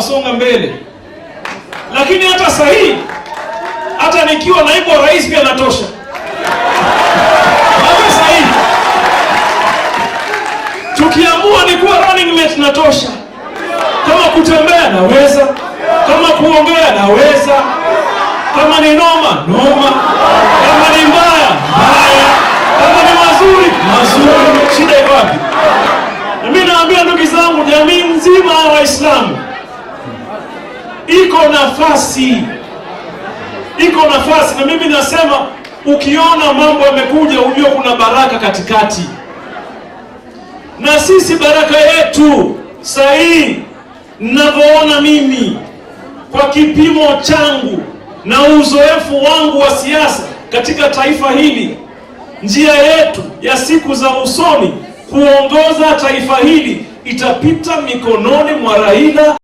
tunasonga mbele. Lakini hata sahihi, hata nikiwa naibu wa rais pia natosha. Hata sahihi tukiamua ni kuwa running mate natosha. Kama kutembea naweza, kama kuongea naweza, kama ni noma noma, kama ni mbaya mbaya, kama ni mazuri mazuri. Shida iko wapi? Na mimi naambia ndugu zangu, jamii nzima ya Waislamu iko nafasi, na mimi nasema ukiona mambo yamekuja ujue kuna baraka katikati. Na sisi baraka yetu sahihi, ninavyoona mimi kwa kipimo changu na uzoefu wangu wa siasa katika taifa hili, njia yetu ya siku za usoni kuongoza taifa hili itapita mikononi mwa Raila